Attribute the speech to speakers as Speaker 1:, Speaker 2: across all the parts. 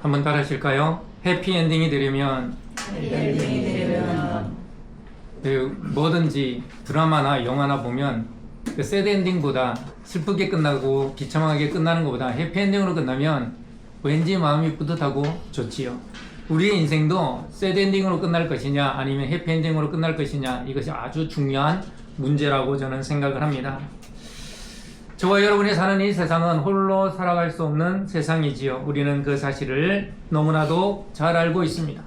Speaker 1: 한번 따라하실까요? 해피엔딩이 되려면 뭐든지 드라마나 영화나 보면 그 새드엔딩보다 슬프게 끝나고 비참하게 끝나는 것보다 해피엔딩으로 끝나면 왠지 마음이 뿌듯하고 좋지요. 우리의 인생도 새드엔딩으로 끝날 것이냐 아니면 해피엔딩으로 끝날 것이냐, 이것이 아주 중요한 문제라고 저는 생각을 합니다. 저와 여러분이 사는 이 세상은 홀로 살아갈 수 없는 세상이지요. 우리는 그 사실을 너무나도 잘 알고 있습니다.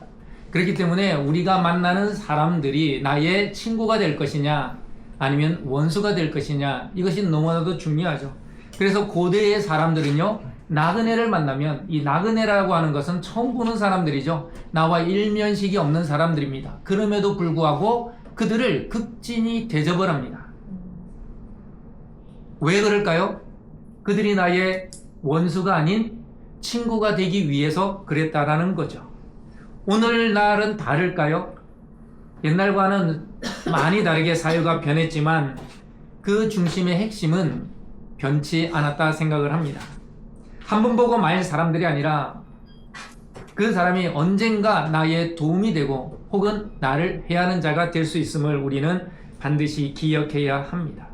Speaker 1: 그렇기 때문에 우리가 만나는 사람들이 나의 친구가 될 것이냐 아니면 원수가 될 것이냐, 이것이 너무나도 중요하죠. 그래서 고대의 사람들은요, 나그네를 만나면, 이 나그네라고 하는 것은 처음 보는 사람들이죠. 나와 일면식이 없는 사람들입니다. 그럼에도 불구하고 그들을 극진히 대접을 합니다. 왜 그럴까요? 그들이 나의 원수가 아닌 친구가 되기 위해서 그랬다라는 거죠. 오늘날은 다를까요? 옛날과는 많이 다르게 사회가 변했지만 그 중심의 핵심은 변치 않았다 생각을 합니다. 한 번 보고 말 사람들이 아니라 그 사람이 언젠가 나의 도움이 되고 혹은 나를 해하는 자가 될 수 있음을 우리는 반드시 기억해야 합니다.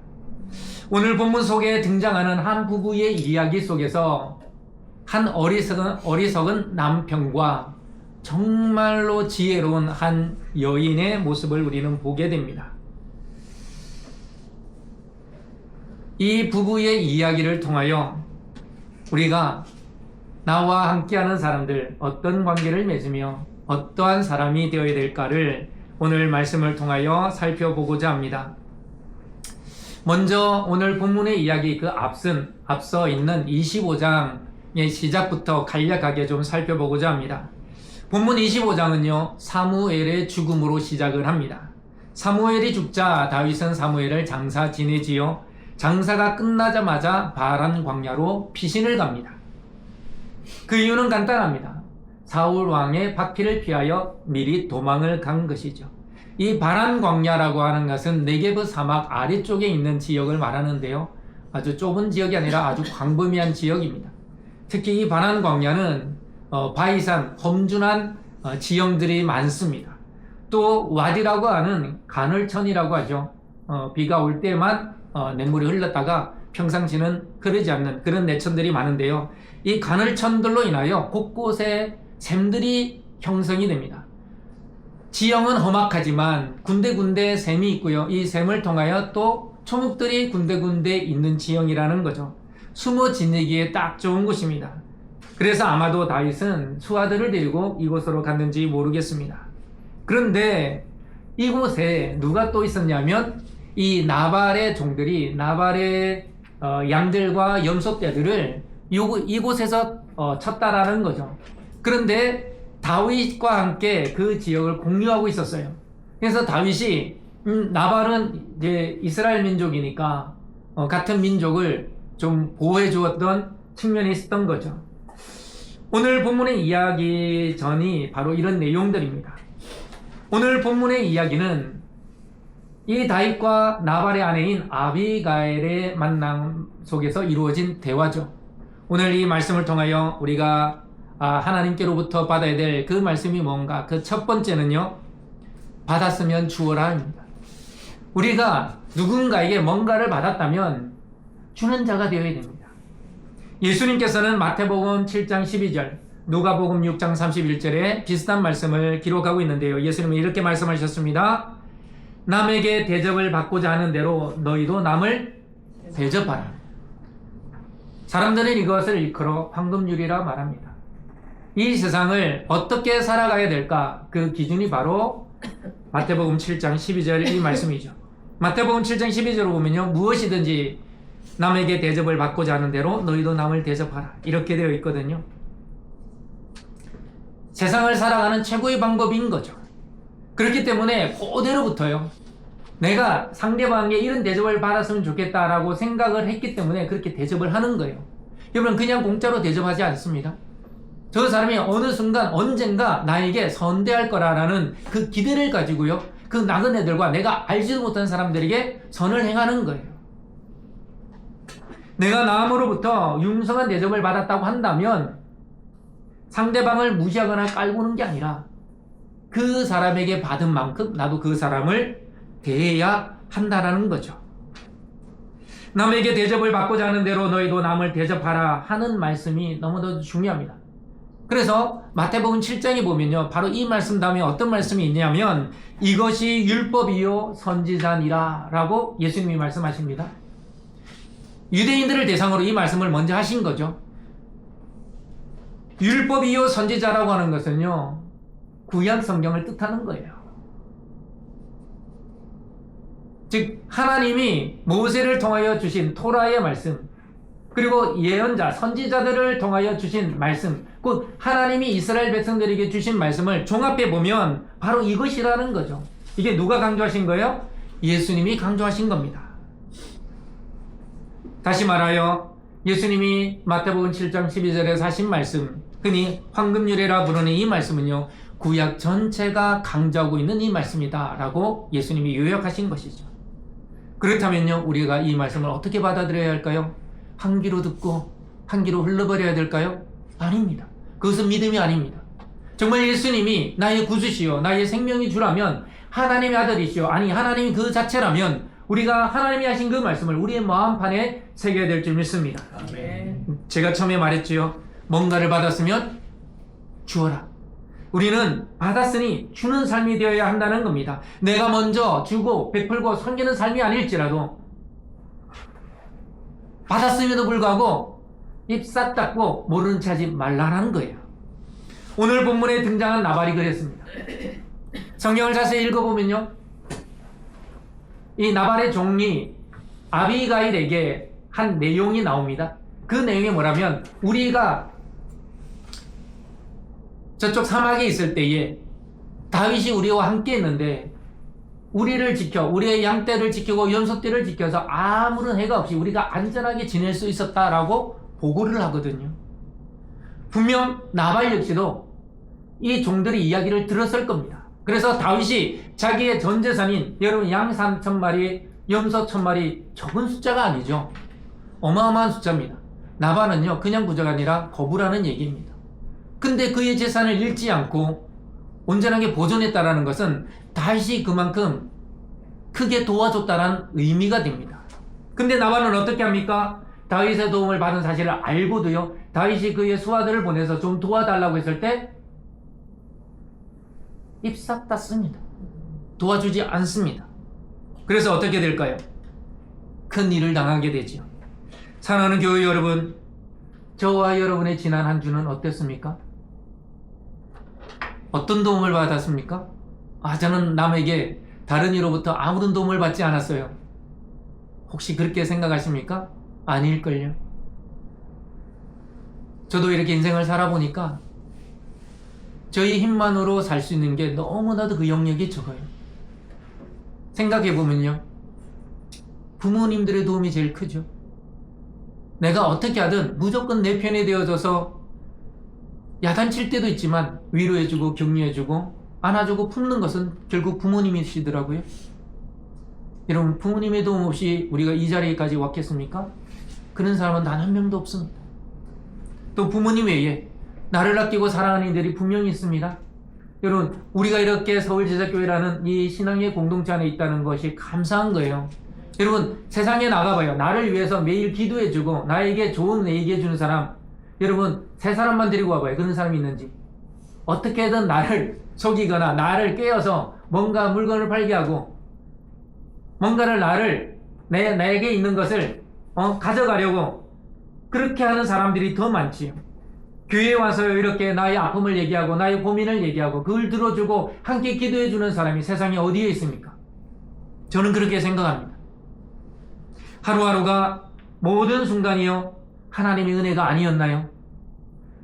Speaker 1: 오늘 본문 속에 등장하는 한 부부의 이야기 속에서 한 어리석은 남편과 정말로 지혜로운 한 여인의 모습을 우리는 보게 됩니다. 이 부부의 이야기를 통하여 우리가 나와 함께하는 사람들, 어떤 관계를 맺으며 어떠한 사람이 되어야 될까를 오늘 말씀을 통하여 살펴보고자 합니다. 먼저 오늘 본문의 이야기 앞서 있는 25장의 시작부터 간략하게 좀 살펴보고자 합니다. 본문 25장은요, 사무엘의 죽음으로 시작을 합니다. 사무엘이 죽자 다윗은 사무엘을 장사 지내지요. 장사가 끝나자마자 바란 광야로 피신을 갑니다. 그 이유는 간단합니다. 사울 왕의 박해를 피하여 미리 도망을 간 것이죠. 이 바란 광야라고 하는 것은 네게브 사막 아래쪽에 있는 지역을 말하는데요, 아주 좁은 지역이 아니라 아주 광범위한 지역입니다. 특히 이 바란 광야는 바이산, 험준한 지형들이 많습니다. 또 와디라고 하는 가늘천이라고 하죠. 비가 올 때만 냇물이 흘렀다가 평상시는 흐르지 않는 그런 내천들이 많은데요, 이 가늘천들로 인하여 곳곳에 샘들이 형성이 됩니다. 지형은 험악하지만 군데군데 샘이 있고요, 이 샘을 통하여 또 초목들이 군데군데 있는 지형이라는 거죠. 숨어 지내기에 딱 좋은 곳입니다. 그래서 아마도 다윗은 수하들을 데리고 이곳으로 갔는지 모르겠습니다. 그런데 이곳에 누가 또 있었냐면 이 나발의 종들이 나발의 양들과 염소떼들을 이곳에서 쳤다라는 거죠. 그런데 다윗과 함께 그 지역을 공유하고 있었어요. 그래서 다윗이 나발은 이제 이스라엘 민족이니까 같은 민족을 좀 보호해 주었던 측면이 있었던 거죠. 오늘 본문의 이야기 전이 바로 이런 내용들입니다. 오늘 본문의 이야기는 이 다윗과 나발의 아내인 아비가일의 만남 속에서 이루어진 대화죠. 오늘 이 말씀을 통하여 우리가 하나님께로부터 받아야 될 그 말씀이 뭔가, 그 첫 번째는요, 받았으면 주어라 합니다. 우리가 누군가에게 뭔가를 받았다면 주는 자가 되어야 됩니다. 예수님께서는 마태복음 7장 12절, 누가복음 6장 31절에 비슷한 말씀을 기록하고 있는데요, 예수님은 이렇게 말씀하셨습니다. 남에게 대접을 받고자 하는 대로 너희도 남을 대접하라. 사람들은 이것을 일컬어 황금률이라 말합니다. 이 세상을 어떻게 살아가야 될까? 그 기준이 바로 마태복음 7장 12절 이 말씀이죠. 마태복음 7장 12절을 보면요, 무엇이든지 남에게 대접을 받고자 하는 대로 너희도 남을 대접하라, 이렇게 되어 있거든요. 세상을 살아가는 최고의 방법인 거죠. 그렇기 때문에 그대로부터요, 내가 상대방에게 이런 대접을 받았으면 좋겠다라고 생각을 했기 때문에 그렇게 대접을 하는 거예요. 여러분, 그냥 공짜로 대접하지 않습니다. 저 사람이 어느 순간 언젠가 나에게 선대할 거라는 그 기대를 가지고요, 그 나그네들과 내가 알지도 못한 사람들에게 선을 행하는 거예요. 내가 남으로부터 융성한 대접을 받았다고 한다면 상대방을 무시하거나 깔보는 게 아니라 그 사람에게 받은 만큼 나도 그 사람을 대해야 한다라는 거죠. 남에게 대접을 받고자 하는 대로 너희도 남을 대접하라 하는 말씀이 너무도 중요합니다. 그래서 마태복음 7장에 보면요, 바로 이 말씀 다음에 어떤 말씀이 있냐면 이것이 율법이요 선지자니라 라고 예수님이 말씀하십니다. 유대인들을 대상으로 이 말씀을 먼저 하신 거죠. 율법이요 선지자라고 하는 것은요, 구약 성경을 뜻하는 거예요. 즉 하나님이 모세를 통하여 주신 토라의 말씀, 그리고 예언자, 선지자들을 통하여 주신 말씀, 곧 하나님이 이스라엘 백성들에게 주신 말씀을 종합해 보면 바로 이것이라는 거죠. 이게 누가 강조하신 거예요? 예수님이 강조하신 겁니다. 다시 말하여 예수님이 마태복음 7장 12절에서 하신 말씀, 흔히 황금유래라 부르는 이 말씀은요, 구약 전체가 강조하고 있는 이 말씀이다 라고 예수님이 요약하신 것이죠. 그렇다면요, 우리가 이 말씀을 어떻게 받아들여야 할까요? 한 귀로 듣고 한 귀로 흘러버려야 될까요? 아닙니다. 그것은 믿음이 아닙니다. 정말 예수님이 나의 구주시요 나의 생명이 주라면, 하나님의 아들이시요, 아니 하나님이 그 자체라면 우리가 하나님이 하신 그 말씀을 우리의 마음판에 새겨야 될 줄 믿습니다. 아멘. 제가 처음에 말했지요, 뭔가를 받았으면 주어라. 우리는 받았으니 주는 삶이 되어야 한다는 겁니다. 내가 먼저 주고 베풀고 섬기는 삶이 아닐지라도 받았음에도 불구하고 입 싹 닫고 모르는 체 하지 말라는 거예요. 오늘 본문에 등장한 나발이 그랬습니다. 성경을 자세히 읽어보면요, 이 나발의 종이 아비가일에게 한 내용이 나옵니다. 그 내용이 뭐라면, 우리가 저쪽 사막에 있을 때에 다윗이 우리와 함께 있는데 우리를 지켜, 우리의 양떼를 지키고 염소떼를 지켜서 아무런 해가 없이 우리가 안전하게 지낼 수 있었다라고 보고를 하거든요. 분명 나발 역시도 이 종들의 이야기를 들었을 겁니다. 그래서 다윗이 자기의 전 재산인, 여러분 양 3,000마리, 염소 1,000마리, 적은 숫자가 아니죠. 어마어마한 숫자입니다. 나발은요, 그냥 부자가 아니라 거부라는 얘기입니다. 근데 그의 재산을 잃지 않고 온전하게 보존했다라는 것은 다윗이 그만큼 크게 도와줬다는 의미가 됩니다. 근데 나발은 어떻게 합니까? 다윗의 도움을 받은 사실을 알고도요, 다윗이 그의 수하들을 보내서 좀 도와달라고 했을 때 입 싹 닫습니다. 도와주지 않습니다. 그래서 어떻게 될까요? 큰 일을 당하게 되죠. 사랑하는 교회 여러분, 저와 여러분의 지난 한 주는 어땠습니까? 어떤 도움을 받았습니까? 저는 남에게 다른 이로부터 아무런 도움을 받지 않았어요. 혹시 그렇게 생각하십니까? 아닐걸요. 저도 이렇게 인생을 살아보니까 저희 힘만으로 살 수 있는 게 너무나도 그 영역이 적어요. 생각해보면요, 부모님들의 도움이 제일 크죠. 내가 어떻게 하든 무조건 내 편이 되어져서 야단칠 때도 있지만 위로해주고 격려해주고 안아주고 품는 것은 결국 부모님이시더라고요. 여러분, 부모님의 도움 없이 우리가 이 자리에까지 왔겠습니까? 그런 사람은 단 한 명도 없습니다. 또 부모님 외에 나를 아끼고 사랑하는 이들이 분명히 있습니다. 여러분, 우리가 이렇게 서울제자교회라는 이 신앙의 공동체 안에 있다는 것이 감사한 거예요. 여러분, 세상에 나가봐요. 나를 위해서 매일 기도해주고 나에게 좋은 얘기해주는 사람, 여러분 세 사람만 데리고 와봐요. 그런 사람이 있는지. 어떻게든 나를 속이거나 나를 깨어서 뭔가 물건을 팔게 하고 뭔가를 내게 있는 것을 가져가려고 그렇게 하는 사람들이 더 많지요. 교회에 와서 이렇게 나의 아픔을 얘기하고 나의 고민을 얘기하고 그걸 들어주고 함께 기도해주는 사람이 세상에 어디에 있습니까? 저는 그렇게 생각합니다. 하루하루가 모든 순간이요, 하나님의 은혜가 아니었나요?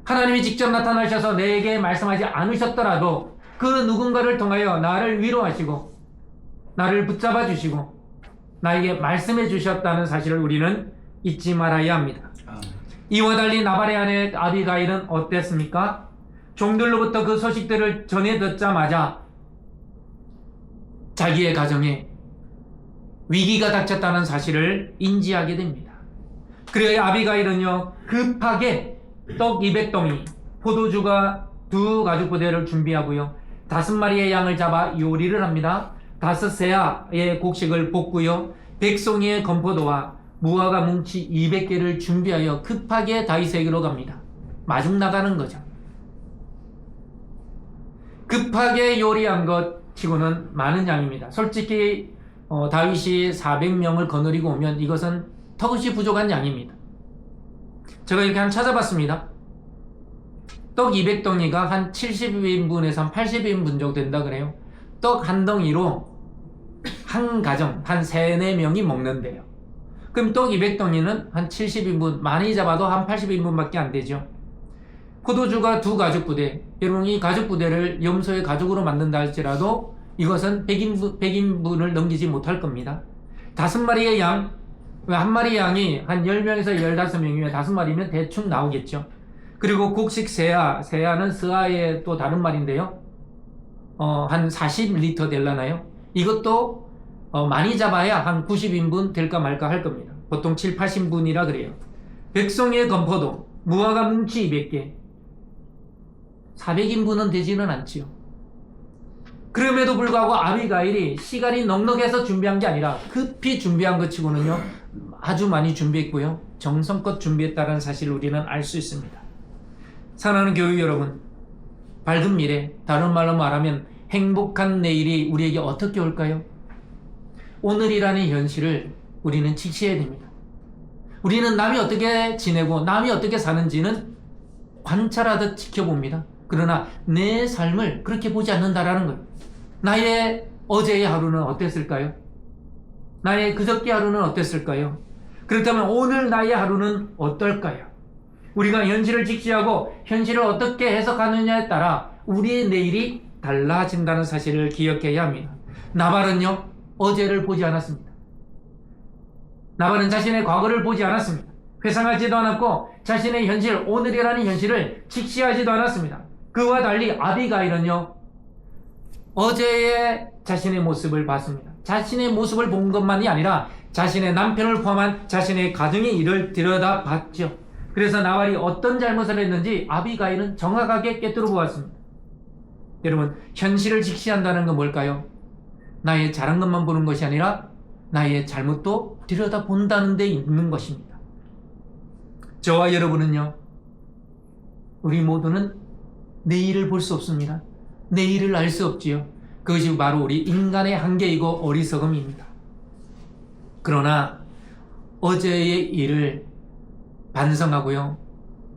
Speaker 1: 하나님이 직접 나타나셔서 내게 말씀하지 않으셨더라도 그 누군가를 통하여 나를 위로하시고 나를 붙잡아 주시고 나에게 말씀해 주셨다는 사실을 우리는 잊지 말아야 합니다. 이와 달리 나발의 아내 아비가일은 어땠습니까? 종들로부터 그 소식들을 전해 듣자마자 자기의 가정에 위기가 닥쳤다는 사실을 인지하게 됩니다. 그래야 아비가일은요, 급하게 떡 200동이, 포도주가 2가죽부대를 준비하고요. 5마리의 양을 잡아 요리를 합니다. 5세아의 곡식을 볶고요. 백송이의 건포도와 무화과 뭉치 200개를 준비하여 급하게 다윗에게로 갑니다. 마중 나가는 거죠. 급하게 요리한 것 치고는 많은 양입니다. 솔직히 다윗이 400명을 거느리고 오면 이것은 턱없이 부족한 양입니다. 제가 이렇게 한번 찾아봤습니다. 떡 200덩이가 한 70인분에서 한 80인분 정도 된다 그래요. 떡 한 덩이로 한 가정 한 3, 4명이 먹는데요. 그럼 떡 200덩이는 한 70인분, 많이 잡아도 한 80인분밖에 안 되죠. 포도주가 2가죽부대, 여러분 이 가죽부대를 염소의 가죽으로 만든다 할지라도 이것은 100인분을 넘기지 못할 겁니다. 5마리의 양, 한 마리 양이 한 10명에서 15명이면 5마리면 대충 나오겠죠. 그리고 곡식 세아는 스아의 또 다른 말인데요. 한 40리터 될라나요? 이것도 많이 잡아야 한 90인분 될까 말까 할 겁니다. 보통 7, 80인분이라 그래요. 백송이의 건포도, 무화과 뭉치 200개. 400인분은 되지는 않지요. 그럼에도 불구하고 아비가일이 시간이 넉넉해서 준비한 게 아니라 급히 준비한 것 치고는요, 아주 많이 준비했고요. 정성껏 준비했다는 사실을 우리는 알 수 있습니다. 사랑하는 교육 여러분, 밝은 미래, 다른 말로 말하면 행복한 내일이 우리에게 어떻게 올까요? 오늘이라는 현실을 우리는 직시해야 됩니다. 우리는 남이 어떻게 지내고 남이 어떻게 사는지는 관찰하듯 지켜봅니다. 그러나 내 삶을 그렇게 보지 않는다라는 거예요. 나의 어제의 하루는 어땠을까요? 나의 그저께 하루는 어땠을까요? 그렇다면 오늘 나의 하루는 어떨까요? 우리가 현실을 직시하고 현실을 어떻게 해석하느냐에 따라 우리의 내일이 달라진다는 사실을 기억해야 합니다. 나발은요, 어제를 보지 않았습니다. 나발은 자신의 과거를 보지 않았습니다. 회상하지도 않았고 자신의 현실, 오늘이라는 현실을 직시하지도 않았습니다. 그와 달리 아비가일은요, 어제의 자신의 모습을 봤습니다. 자신의 모습을 본 것만이 아니라 자신의 남편을 포함한 자신의 가정의 일을 들여다봤죠. 그래서 나발이 어떤 잘못을 했는지 아비가일은 정확하게 꿰뚫어 보았습니다. 여러분, 현실을 직시한다는 건 뭘까요? 나의 잘한 것만 보는 것이 아니라 나의 잘못도 들여다본다는 데 있는 것입니다. 저와 여러분은요, 우리 모두는 내일을 볼 수 없습니다. 내일을 알 수 없지요. 그것이 바로 우리 인간의 한계이고 어리석음입니다. 그러나 어제의 일을 반성하고요,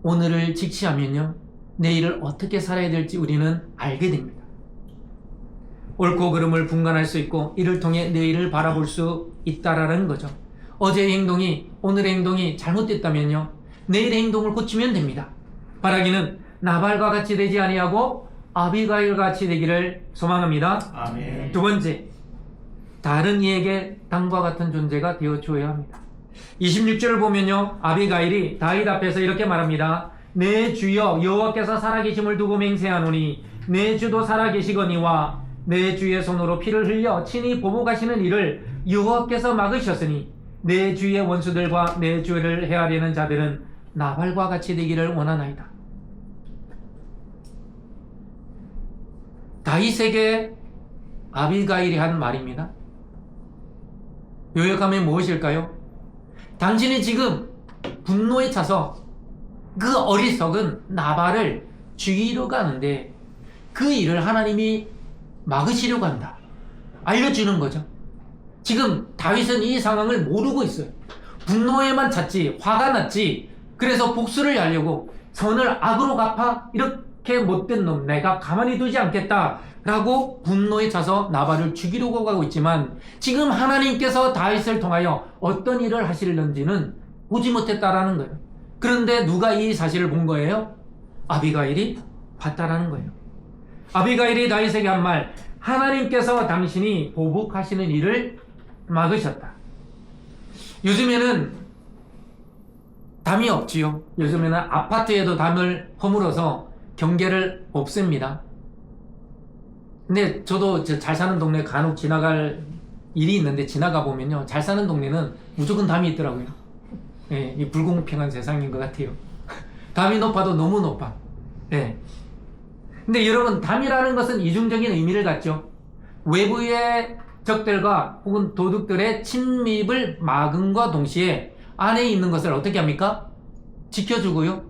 Speaker 1: 오늘을 직시하면요, 내일을 어떻게 살아야 될지 우리는 알게 됩니다. 옳고 그름을 분간할 수 있고 이를 통해 내일을 바라볼 수 있다라는 거죠. 어제의 행동이, 오늘의 행동이 잘못됐다면요, 내일의 행동을 고치면 됩니다. 바라기는 나발과 같이 되지 아니하고 아비가일 같이 되기를 소망합니다.
Speaker 2: 아멘.
Speaker 1: 두 번째, 다른 이에게 당과 같은 존재가 되어줘야 합니다. 26절을 보면요, 아비가일이 다윗 앞에서 이렇게 말합니다. 내 주여 여호와께서 살아계심을 두고 맹세하노니 내 주도 살아계시거니와 내 주의 손으로 피를 흘려 친히 보복하시는 일을 여호와께서 막으셨으니 내 주의 원수들과 내 주를 해하려는 자들은 나발과 같이 되기를 원하나이다. 다윗에게 아비가일이 한 말입니다. 요약하면 무엇일까요? 당신이 지금 분노에 차서 그 어리석은 나발을 죽이려 가는데 그 일을 하나님이 막으시려고 한다. 알려주는 거죠. 지금 다윗은 이 상황을 모르고 있어요. 분노에만 찼지, 화가 났지, 그래서 복수를 하려고 선을 악으로 갚아? 이렇게 못된 놈 내가 가만히 두지 않겠다 라고 분노에 차서 나발을 죽이려고 가고 있지만 지금 하나님께서 다윗을 통하여 어떤 일을 하시는지는 보지 못했다라는 거예요. 그런데 누가 이 사실을 본 거예요? 아비가일이 봤다라는 거예요. 아비가일이 다윗에게 한 말, 하나님께서 당신이 보복하시는 일을 막으셨다. 요즘에는 담이 없지요. 요즘에는 아파트에도 담을 허물어서 경계를 없앱니다. 근데 저도 잘 사는 동네 간혹 지나갈 일이 있는데 지나가 보면요, 잘 사는 동네는 무조건 담이 있더라고요. 예, 이 불공평한 세상인 것 같아요. 담이 높아도 너무 높아. 예. 근데 여러분, 담이라는 것은 이중적인 의미를 갖죠. 외부의 적들과 혹은 도둑들의 침입을 막음과 동시에 안에 있는 것을 어떻게 합니까? 지켜주고요,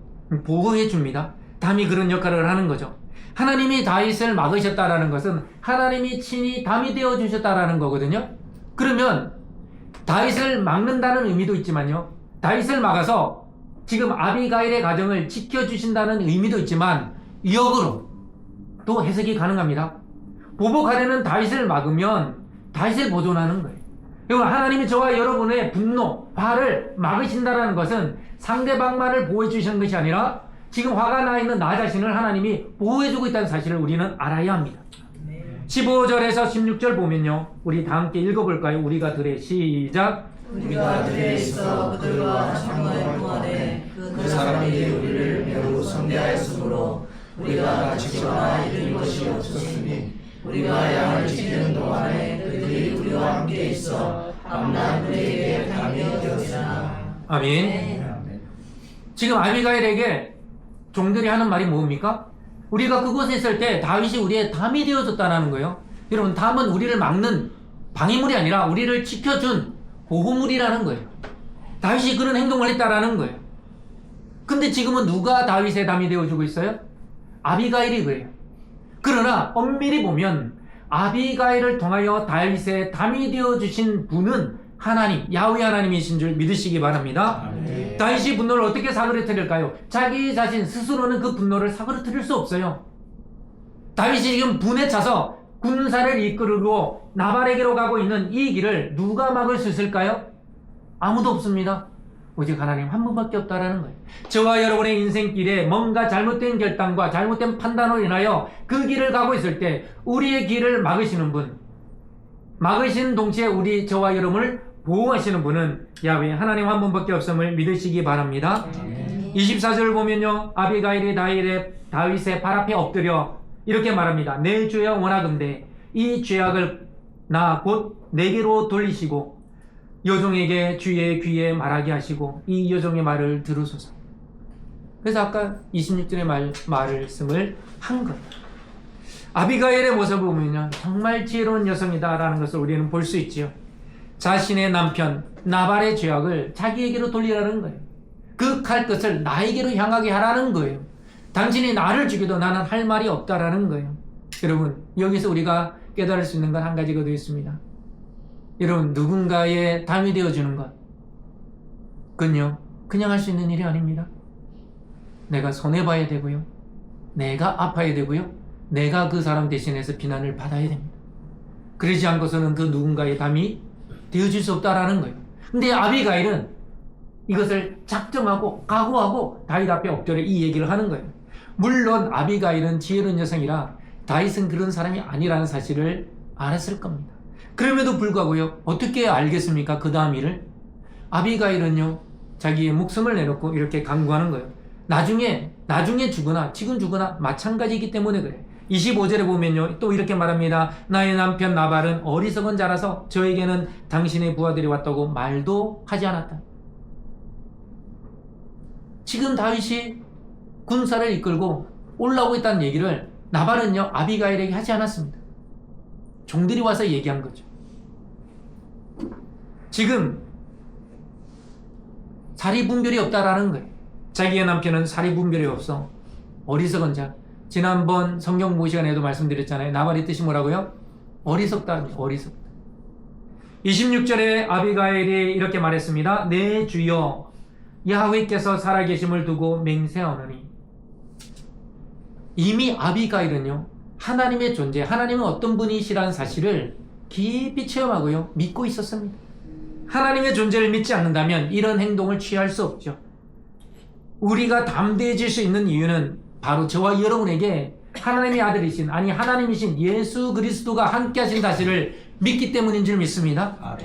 Speaker 1: 보호해 줍니다. 담이 그런 역할을 하는 거죠. 하나님이 다윗을 막으셨다라는 것은 하나님이 친히 담이 되어 주셨다라는 거거든요. 그러면 다윗을 막는다는 의미도 있지만요, 다윗을 막아서 지금 아비가일의 가정을 지켜주신다는 의미도 있지만 역으로 또 해석이 가능합니다. 보복하려는 다윗을 막으면 다윗을 보존하는 거예요. 여러분, 하나님이 저와 여러분의 분노, 화를 막으신다는 것은 상대방만을 보호해 주시는 것이 아니라 지금 화가 나 있는 나 자신을 하나님이 보호해 주고 있다는 사실을 우리는 알아야 합니다. 15절에서 16절 보면요, 우리 다 함께 읽어볼까요? 우리가 들에 시작.
Speaker 2: 우리가 들에 있어 그들과 장로의 동안에 그 사람들이 우리를 매우 성대하였으므로 우리가 지켜나 이른 것이 없었으니 우리가 양을 지키는 동안에 그들이 우리와 함께 있어 밤낮 우리에게 담이 되었으나.
Speaker 1: 아멘. 지금 아비가일에게 종들이 하는 말이 뭡니까? 우리가 그곳에 있을 때 다윗이 우리의 담이 되어줬다는 거예요. 여러분, 담은 우리를 막는 방해물이 아니라 우리를 지켜준 보호물이라는 거예요. 다윗이 그런 행동을 했다라는 거예요. 근데 지금은 누가 다윗의 담이 되어주고 있어요? 아비가일이 그래요. 그러나 엄밀히 보면 아비가일을 통하여 다윗의 담이 되어주신 분은 하나님, 야훼 하나님이신 줄 믿으시기 바랍니다.
Speaker 2: 아멘.
Speaker 1: 다윗이 분노를 어떻게 사그러뜨릴까요? 자기 자신 스스로는 그 분노를 사그러뜨릴 수 없어요. 다윗이 지금 분에 차서 군사를 이끌고 나발에게로 가고 있는 이 길을 누가 막을 수 있을까요? 아무도 없습니다. 오직 하나님 한 분밖에 없다라는 거예요. 저와 여러분의 인생길에 뭔가 잘못된 결단과 잘못된 판단으로 인하여 그 길을 가고 있을 때 우리의 길을 막으시는 분, 막으신 동시에 저와 여러분을 보호하시는 분은 야훼 하나님 한 분밖에 없음을 믿으시기 바랍니다. 24절 보면요, 아비가일이 다윗의 발 앞에 엎드려 이렇게 말합니다. 내 주여 원하건대 이 죄악을 나 곧 내게로 돌리시고 여종에게 주의 귀에 말하게 하시고 이 여종의 말을 들으소서. 그래서 아까 26절의 말씀을 한 거예요. 아비가일의 모습을 보면요, 정말 지혜로운 여성이다라는 것을 우리는 볼 수 있지요. 자신의 남편 나발의 죄악을 자기에게로 돌리라는 거예요. 그 칼 끝을 나에게로 향하게 하라는 거예요. 당신이 나를 죽여도 나는 할 말이 없다라는 거예요. 여러분, 여기서 우리가 깨달을 수 있는 건 한 가지가 더 있습니다. 여러분, 누군가의 담이 되어주는 것, 그건요, 그냥 할 수 있는 일이 아닙니다. 내가 손해봐야 되고요, 내가 아파야 되고요, 내가 그 사람 대신해서 비난을 받아야 됩니다. 그러지 않고서는 그 누군가의 담이 되어줄 수 없다라는 거예요. 근데 아비가일은 이것을 작정하고 각오하고 다윗 앞에 엎드려 이 얘기를 하는 거예요. 물론 아비가일은 지혜로운 여성이라 다윗은 그런 사람이 아니라는 사실을 알았을 겁니다. 그럼에도 불구하고요, 어떻게 알겠습니까? 그 다음 일을 아비가일은요, 자기의 목숨을 내놓고 이렇게 강구하는 거예요. 나중에 죽거나 지금 죽거나 마찬가지이기 때문에 그래. 25절에 보면요, 또 이렇게 말합니다. 나의 남편 나발은 어리석은 자라서 저에게는 당신의 부하들이 왔다고 말도 하지 않았다. 지금 다윗이 군사를 이끌고 올라오고 있다는 얘기를 나발은요, 아비가일에게 하지 않았습니다. 종들이 와서 얘기한 거죠. 지금 사리분별이 없다라는 거예요. 자기의 남편은 사리분별이 없어 어리석은 자. 지난번 성경 모의 시간에도 말씀드렸잖아요. 나발의 뜻이 뭐라고요? 어리석다. 어리석다. 26절에 아비가일이 이렇게 말했습니다. 내 주여 야훼께서 살아계심을 두고 맹세하노니. 이미 아비가일은요, 하나님의 존재, 하나님은 어떤 분이시라는 사실을 깊이 체험하고요, 믿고 있었습니다. 하나님의 존재를 믿지 않는다면 이런 행동을 취할 수 없죠. 우리가 담대해질 수 있는 이유는 바로 저와 여러분에게 하나님의 아들이신, 아니 하나님이신 예수 그리스도가 함께 하신 사실을 믿기 때문인 줄 믿습니다.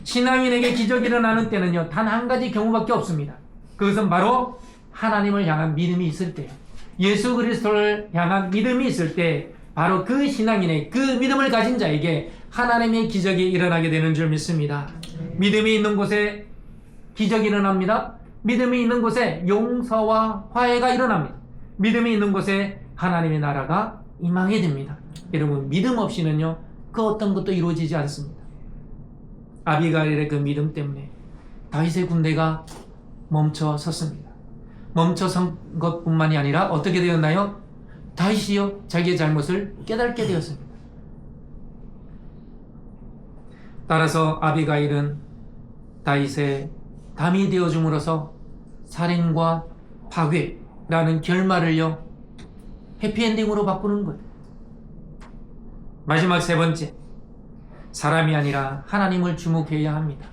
Speaker 1: 신앙인에게 기적이 일어나는 때는요, 단 한 가지 경우밖에 없습니다. 그것은 바로 하나님을 향한 믿음이 있을 때요, 예수 그리스도를 향한 믿음이 있을 때 바로 그 신앙인의 그 믿음을 가진 자에게 하나님의 기적이 일어나게 되는 줄 믿습니다. 믿음이 있는 곳에 기적이 일어납니다. 믿음이 있는 곳에 용서와 화해가 일어납니다. 믿음이 있는 곳에 하나님의 나라가 임하게 됩니다. 여러분, 믿음 없이는요, 그 어떤 것도 이루어지지 않습니다. 아비가일의 그 믿음 때문에 다윗의 군대가 멈춰 섰습니다. 멈춰 선 것뿐만이 아니라 어떻게 되었나요? 다윗이요, 자기의 잘못을 깨닫게 되었습니다. 따라서 아비가일은 다윗의 담이 되어줌으로써 살인과 파괴라는 결말을요, 해피엔딩으로 바꾸는 거예요. 마지막 세 번째, 사람이 아니라 하나님을 주목해야 합니다.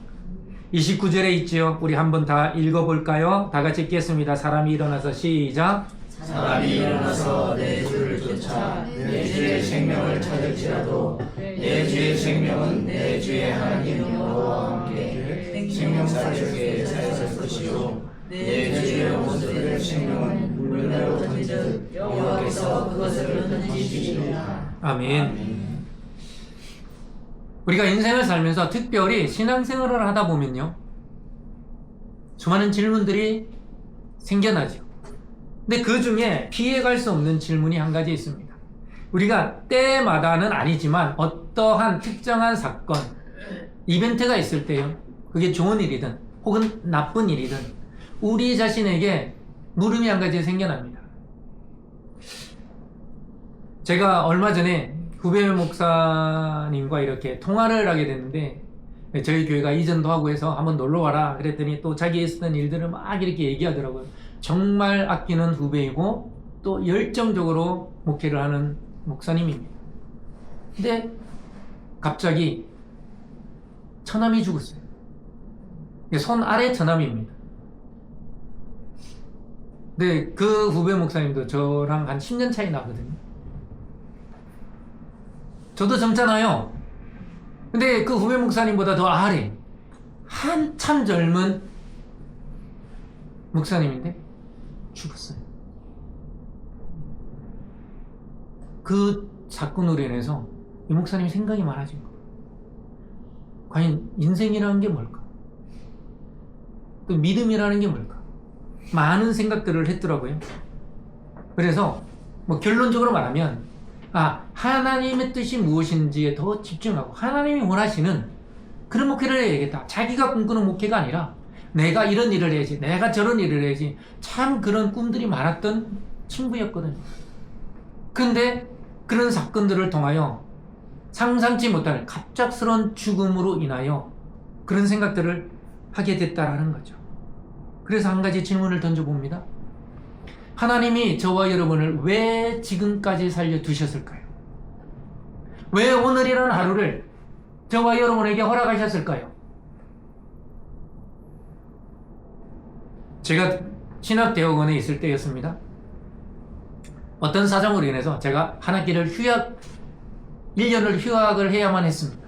Speaker 1: 29절에 있지요. 우리 한번 다 읽어볼까요? 다 같이 읽겠습니다. 사람이 일어나서 시작.
Speaker 2: 사람이 일어나서 내 주를 쫓아 내 주의 생명을 찾을지라도 내 주의 생명은 내 주의 하나님 여호와와 함께 생명사주에 사였을 것이요 내 주의 원수들의 생명은 물매로 던져 여호와께서 그것을 던지시리라.
Speaker 1: 아멘. 우리가 인생을 살면서 특별히 신앙생활을 하다 보면요, 수많은 질문들이 생겨나죠. 근데 그 중에 피해갈 수 없는 질문이 한 가지 있습니다. 우리가 때마다는 아니지만 어떠한 특정한 사건, 이벤트가 있을 때요, 그게 좋은 일이든 혹은 나쁜 일이든 우리 자신에게 물음이 한 가지 생겨납니다. 제가 얼마 전에 후배 목사님과 이렇게 통화를 하게 됐는데, 저희 교회가 이전도 하고 해서 한번 놀러 와라 그랬더니 또 자기 있었던 일들을 막 이렇게 얘기하더라고요. 정말 아끼는 후배이고 또 열정적으로 목회를 하는 목사님입니다. 근데 갑자기 처남이 죽었어요. 손 아래 처남입니다. 근데 그 후배 목사님도 저랑 한 10년 차이 나거든요. 저도 젊잖아요. 근데 그 후배 목사님보다 더 아래, 한참 젊은 목사님인데 죽었어요. 그 사건으로 인해서 이 목사님이 생각이 많아진 거예요. 과연 인생이라는 게 뭘까? 또 믿음이라는 게 뭘까? 많은 생각들을 했더라고요. 그래서 뭐 결론적으로 말하면, 하나님의 뜻이 무엇인지에 더 집중하고 하나님이 원하시는 그런 목회를 해야겠다. 자기가 꿈꾸는 목회가 아니라 내가 이런 일을 해야지, 내가 저런 일을 해야지. 참 그런 꿈들이 많았던 친구였거든요. 근데 그런 사건들을 통하여 상상치 못할 갑작스러운 죽음으로 인하여 그런 생각들을 하게 됐다라는 거죠. 그래서 한 가지 질문을 던져봅니다. 하나님이 저와 여러분을 왜 지금까지 살려두셨을까요? 왜 오늘이라는 하루를 저와 여러분에게 허락하셨을까요? 제가 신학대학원에 있을 때였습니다. 어떤 사정으로 인해서 제가 한 학기를 1년을 휴학을 해야만 했습니다.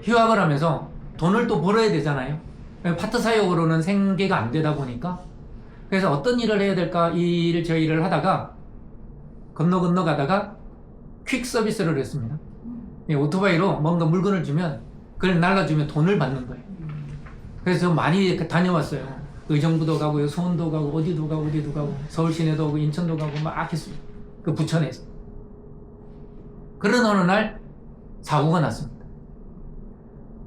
Speaker 1: 휴학을 하면서 돈을 또 벌어야 되잖아요. 파트 사역으로는 생계가 안 되다 보니까, 그래서 어떤 일을 해야 될까, 이 일 저 일을 하다가 건너 가다가 퀵 서비스를 했습니다. 오토바이로 뭔가 물건을 주면 그걸 날라주면 돈을 받는 거예요. 그래서 많이 다녀왔어요. 의정부도 가고요, 수원도 가고, 어디도 가고, 서울 시내도 가고, 인천도 가고 막 했어요. 그 부천에서. 그런 어느 날 사고가 났습니다.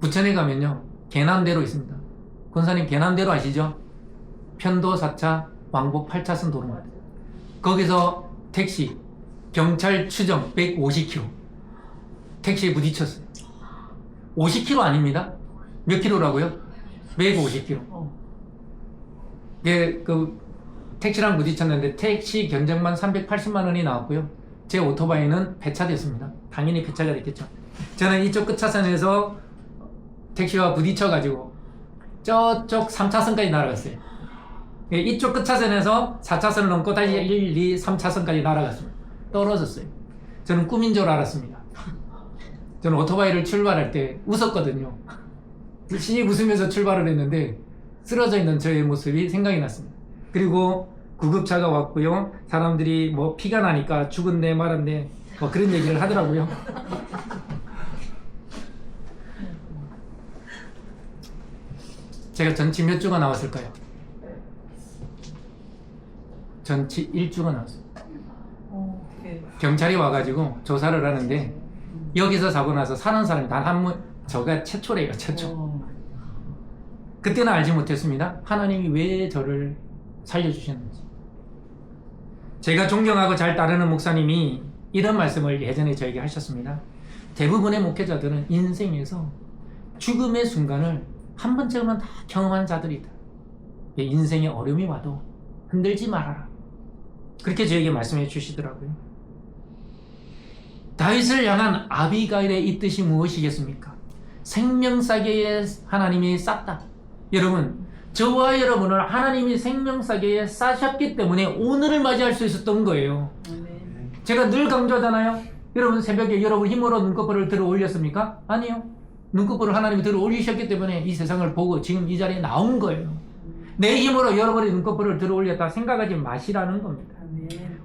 Speaker 1: 부천에 가면요, 계남대로 있습니다. 권사님 계남대로 아시죠? 편도 4차, 왕복 8차선 도로입니다. 거기서 택시, 경찰 추정 150km. 택시에 부딪혔어요. 50km 아닙니다. 몇 킬로라고요? 150km. 그 택시랑 부딪혔는데 택시 견적만 380만 원이 나왔고요. 제 오토바이는 폐차됐습니다. 당연히 폐차가 됐겠죠. 저는 이쪽 끝 차선에서 택시와 부딪혀가지고 저쪽 3차선까지 날아갔어요. 이쪽 끝 차선에서 4차선을 넘고 다시 1, 2, 3차선까지 날아갔습니다. 떨어졌어요. 저는 꿈인 줄 알았습니다. 저는 오토바이를 출발할 때 웃었거든요. 신이 웃으면서 출발을 했는데 쓰러져 있는 저의 모습이 생각이 났습니다. 그리고 구급차가 왔고요. 사람들이 뭐 피가 나니까 죽었네 말았네 뭐 그런 얘기를 하더라고요. 제가 전치 몇 주가 나왔을까요? 전치 1주가 나왔어요.
Speaker 2: 네.
Speaker 1: 경찰이 와가지고 조사를 하는데 여기서 사고 나서 사는 사람이 단 한 분, 저가 최초래요. 최초. 그때는 알지 못했습니다. 하나님이 왜 저를 살려주셨는지. 제가 존경하고 잘 따르는 목사님이 이런 말씀을 예전에 저에게 하셨습니다. 대부분의 목회자들은 인생에서 죽음의 순간을 한 번쯤은 다 경험한 자들이다. 인생에 어려움이 와도 흔들지 말아라. 그렇게 저에게 말씀해 주시더라고요. 다윗을 향한 아비가일의 이 뜻이 무엇이겠습니까? 생명싸개에 하나님이 쌌다. 여러분, 저와 여러분을 하나님이 생명싸개에 싸셨기 때문에 오늘을 맞이할 수 있었던 거예요. 제가 늘 강조하잖아요. 여러분 새벽에 여러분 힘으로 눈꺼풀을 들어 올렸습니까? 아니요. 눈꺼풀을 하나님이 들어 올리셨기 때문에 이 세상을 보고 지금 이 자리에 나온 거예요. 내 힘으로 여러분의 눈꺼풀을 들어 올렸다 생각하지 마시라는 겁니다.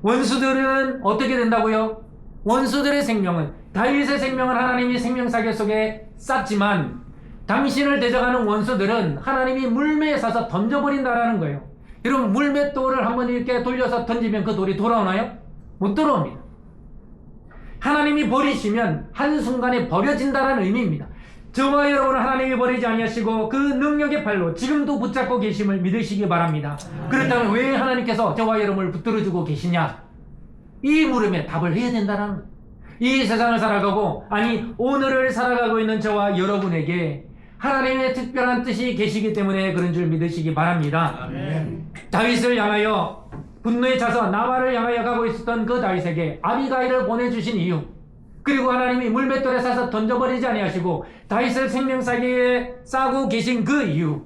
Speaker 1: 원수들은 어떻게 된다고요? 원수들의 생명은, 다윗의 생명은 하나님이 생명사계 속에 쌌지만 당신을 대적하는 원수들은 하나님이 물매에 싸서 던져버린다라는 거예요. 여러분, 물맷돌을 한번 이렇게 돌려서 던지면 그 돌이 돌아오나요? 못 돌아옵니다. 하나님이 버리시면 한순간에 버려진다는 의미입니다. 저와 여러분은 하나님이 버리지 아니하시고 그 능력의 팔로 지금도 붙잡고 계심을 믿으시기 바랍니다. 그렇다면 왜 하나님께서 저와 여러분을 붙들어주고 계시냐? 이 물음에 답을 해야 된다는 거예요. 이 세상을 살아가고, 아니 오늘을 살아가고 있는 저와 여러분에게 하나님의 특별한 뜻이 계시기 때문에 그런 줄 믿으시기 바랍니다.
Speaker 2: 아멘.
Speaker 1: 다윗을 향하여 분노에 차서 나발을 향하여 가고 있었던 그 다윗에게 아비가일을 보내주신 이유, 그리고 하나님이 물맷돌에 싸서 던져버리지 아니하시고 다윗을 생명사기에 싸고 계신 그 이유,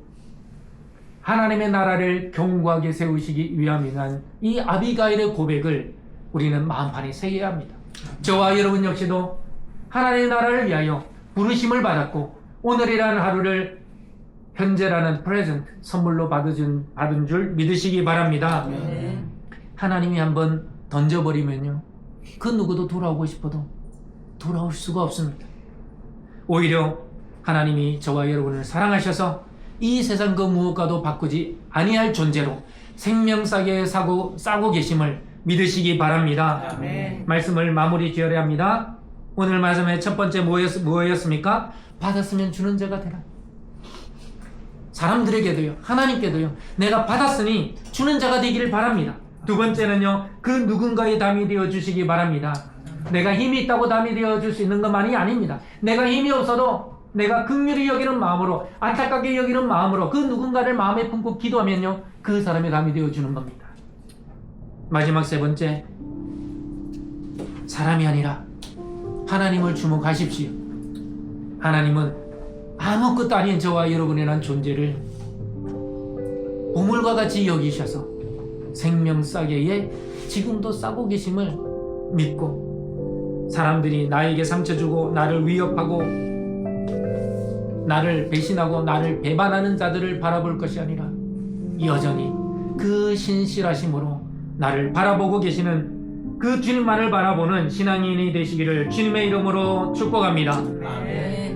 Speaker 1: 하나님의 나라를 견고하게 세우시기 위함이란 이 아비가일의 고백을 우리는 마음판에 새겨야 합니다. 저와 여러분 역시도 하나님의 나라를 위하여 부르심을 받았고 오늘이라는 하루를 현재라는 프레젠트 선물로 받은 줄 믿으시기 바랍니다.
Speaker 2: 아멘.
Speaker 1: 하나님이 한번 던져버리면요, 그 누구도 돌아오고 싶어도 돌아올 수가 없습니다. 오히려 하나님이 저와 여러분을 사랑하셔서 이 세상 그 무엇과도 바꾸지 아니할 존재로 생명싸게 싸고 계심을 믿으시기 바랍니다.
Speaker 2: 아멘.
Speaker 1: 말씀을 마무리 지어야 합니다. 오늘 말씀의 첫 번째 뭐였습니까? 받았으면 주는 자가 되라. 사람들에게도요, 하나님께도요, 내가 받았으니 주는 자가 되기를 바랍니다. 두 번째는요, 그 누군가의 담이 되어 주시기 바랍니다. 내가 힘이 있다고 담이 되어 줄 수 있는 것만이 아닙니다. 내가 힘이 없어도 내가 긍휼히 여기는 마음으로, 안타깝게 여기는 마음으로 그 누군가를 마음에 품고 기도하면요, 그 사람의 담이 되어 주는 겁니다. 마지막 세 번째, 사람이 아니라 하나님을 주목하십시오. 하나님은 아무것도 아닌 저와 여러분이란 존재를 보물과 같이 여기셔서 생명싸개에 지금도 싸고 계심을 믿고, 사람들이 나에게 상처 주고 나를 위협하고 나를 배신하고 나를 배반하는 자들을 바라볼 것이 아니라 여전히 그 신실하심으로 나를 바라보고 계시는 그 주님만을 바라보는 신앙인이 되시기를 주님의 이름으로 축복합니다.
Speaker 2: 아멘.